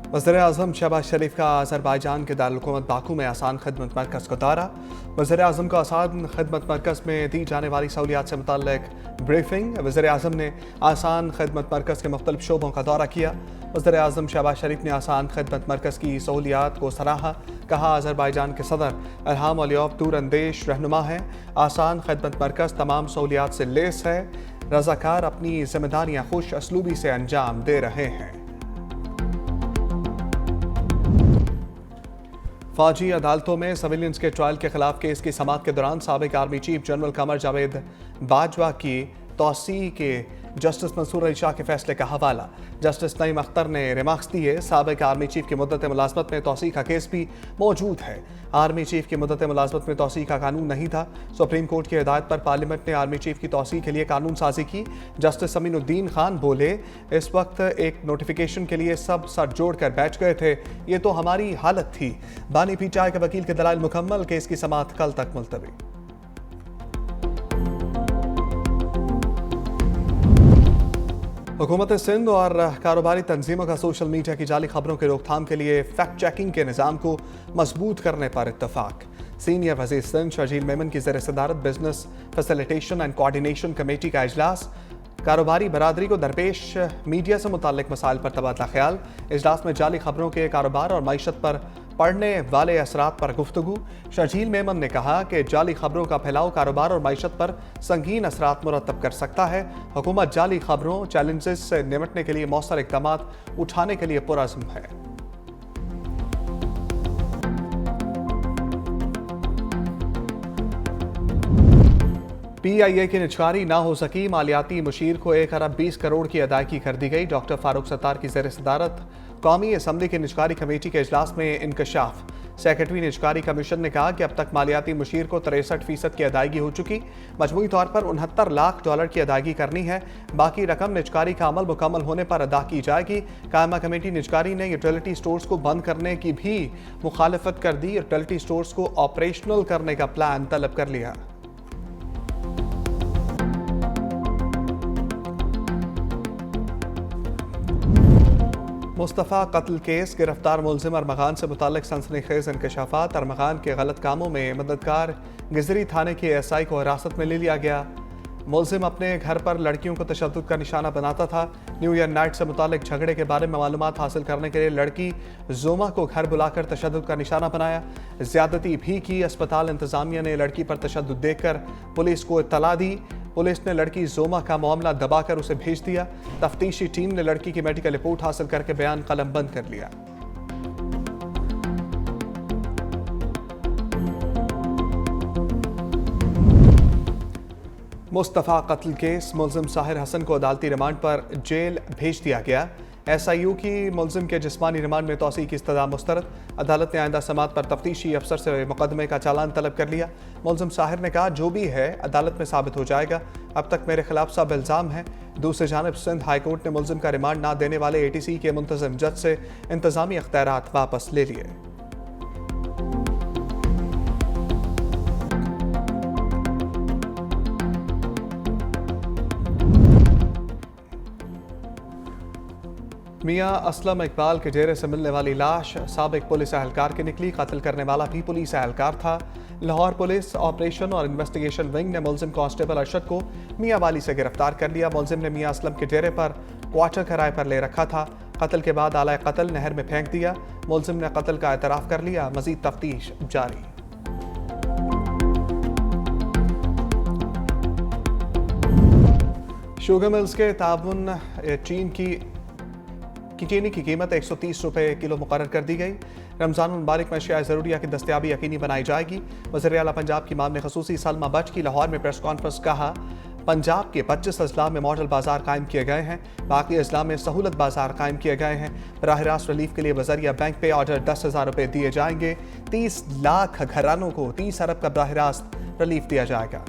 वज़ीर-ए-आज़म शहबाज शरीफ का अज़रबैजान के दारुल-हुकूमत बाकू में आसान खिदमत मरकज़ को दौरा। वज़ीर-ए-आज़म को आसान खिदमत मरकज़ में दी जाने वाली सहूलियात से मुतल्लिक़ ब्रीफिंग। वज़ीर-ए-आज़म ने आसान खिदमत मरकज़ के मुख्तलिफ शोबों का दौरा किया। वज़ीर-ए-आज़म शहबाज शरीफ ने आसान खिदमत मरकज़ की सहूलियात को सराहा। कहा, अज़रबैजान के सदर इल्हाम अलियव दूरअंदेश रहनुमा है। आसान खिदमत मरकज़ तमाम सहूलियात से लेस है। रज़ाकार अपनी जिम्मेदारियाँ खुश असलूबी से अंजाम दे रहे हैं। फौजी अदालतों में सिविलियंस के ट्रायल के खिलाफ केस की समाअत के दौरान साबिक army chief general Qamar Javed Bajwa की तौसीह के जस्टिस मंसूर अली शाह के फैसले का हवाला। जस्टिस नईम अख्तर ने रिमार्क्स दिए, साबिक आर्मी चीफ की मुद्दत मुलाजमत में तौसीह का केस भी मौजूद है। आर्मी चीफ की मुद्दत मुलाजमत में तौसीह का कानून नहीं था। सुप्रीम कोर्ट की हिदायत पर पार्लियामेंट ने आर्मी चीफ की तौसीह के लिए कानून साजी की। जस्टिस अमीनुद्दीन खान बोले, इस वक्त एक नोटिफिकेशन के लिए सब सर जोड़ कर बैठ गए थे, ये तो हमारी हालत थी। बानी पीचाई के वकील के दलाइल मुकम्मल, केस की समाअत कल तक मुलतवी। हुकूमत सिंध और कारोबारी तंजीमों का सोशल मीडिया की जाली खबरों की रोकथाम के लिए फैक्ट चेकिंग के निज़ाम को मजबूत करने पर इत्तफाक। सीनियर वज़ीर सिंध शर्जील मेमन की ज़ेर सदारत business facilitation and coordination committee का इजलास। कारोबारी बरादरी को दरपेश मीडिया से मुताल्लिक मसाइल पर तबादला ख्याल। इजलास में जाली खबरों के कारोबार और मईशत पर पड़ने वाले असरात पर गुफ्तगू। शर्जील मेमन ने कहा कि जाली खबरों का फैलाव कारोबार और मईशत पर संगीन असरात मुरतब कर सकता है। हुकूमत जाली खबरों चैलेंजेस से निपटने के लिए मौसर इक़दाम उठाने के लिए पुरअज़्म है। PIA की निजकारी ना हो सकी, मालियाती मुशीर को 1 अरब 20 करोड़ की अदायगी कर दी गई। डॉक्टर फारूक सत्तार की ज़ेर सदारत कौमी असम्बली की निजकारी कमेटी के इजलास में इंकशाफ। सेक्रेटरी निजकारी कमीशन ने कहा कि अब तक मालियाती मुशीर को 63% की अदायगी हो चुकी। मजमूई तौर पर $69 लाख की अदायगी करनी है। बाकी रकम निजकारी का अमल मुकम्मल होने पर अदा की जाएगी। कायमा कमेटी निजकारी ने यूटिलिटी स्टोर्स को बंद करने की भी मुखालफत कर दी। यूटिलिटी स्टोर्स को ऑपरेशनल करने का प्लान तलब कर लिया। मुस्तफ़ा कत्ल केस, गिरफ्तार मुलजिम अरमगान से मुताल्लिक सनसनीखेज इंकशाफात। अरमगान के गलत कामों में मददगार गिजरी थाने के SI को हिरासत में ले लिया गया। मुलजिम अपने घर पर लड़कियों को तशद्दुद का निशाना बनाता था। न्यू ईयर नाइट से मुताल्लिक झगड़े के बारे में मालूमात हासिल करने के लिए लड़की जोमा को घर बुलाकर तशद्दुद का निशाना बनाया। ज्यादती भी की। अस्पताल इंतजामिया ने लड़की पर तशद्दुद देखकर पुलिस को इत्तला दी। पुलिस ने लड़की जोमा का मामला दबाकर उसे भेज दिया। तफ्तीशी टीम ने लड़की की मेडिकल रिपोर्ट हासिल करके बयान कलम बंद कर लिया। मुस्तफ़ा कत्ल केस, मुलजिम साहिर हसन को अदालती रिमांड पर जेल भेज दिया गया। SIU की मुलजिम के जिस्मानी रिमांड में तौसीह की इस्तदा मुस्तरद। अदालत ने आइंदा समाअत पर तफ्तीशी अफसर से मुकदमे का चालान तलब कर लिया। मुलजिम साहिर ने कहा, जो भी है अदालत में साबित हो जाएगा। अब तक मेरे खिलाफ सब इल्ज़ाम है। दूसरी जानिब सिंध हाई कोर्ट ने मुलजिम का रिमांड ना देने वाले ATC के मुंतज़िम जज से इंतज़ामी अख्तियारात वापस ले लिए। मियां असलम इकबाल के डेरे से मिलने वाली लाश साबिक पुलिस एहलकार की निकली। कत्ल करने वाला भी पुलिस एहलकार था। लाहौर पुलिस ऑपरेशन और इन्वेस्टिगेशन विंग ने मुलजिम कांस्टेबल अरशद को मियां वाली से गिरफ्तार कर लिया। मुलजिम ने मियां असलम के डेरे पर क्वार्टर किराए पर ले रखा था। कत्ल के बाद आला कत्ल नहर में फेंक दिया। मुलजिम ने कत्ल का एतराफ़ कर लिया। मजीद तफ्तीश जारी। शुगर मिल्स के ताउन चीनी की कीमत 130 रुपये किलो मुकर्रर कर दी गई। रमज़ान मुबारक में अशिया ज़रूरिया की दस्तयाबी यकीनी बनाई जाएगी। वज़ीर आला पंजाब की मामले खसूसी सलमा बट की लाहौर में प्रेस कॉन्फ्रेंस। कहा, पंजाब के 25 अजला में मॉडल बाजार कायम किए गए हैं। बाकी अजला में सहूलत बाजार कायम किए गए हैं। बराह रास्त रिलीफ के लिए बजरिया बैंक पे ऑर्डर 10,000 रुपये दिए जाएंगे। 30 लाख घरानों को 30 अरब का बराह रास्त रिलीफ दिया जाएगा।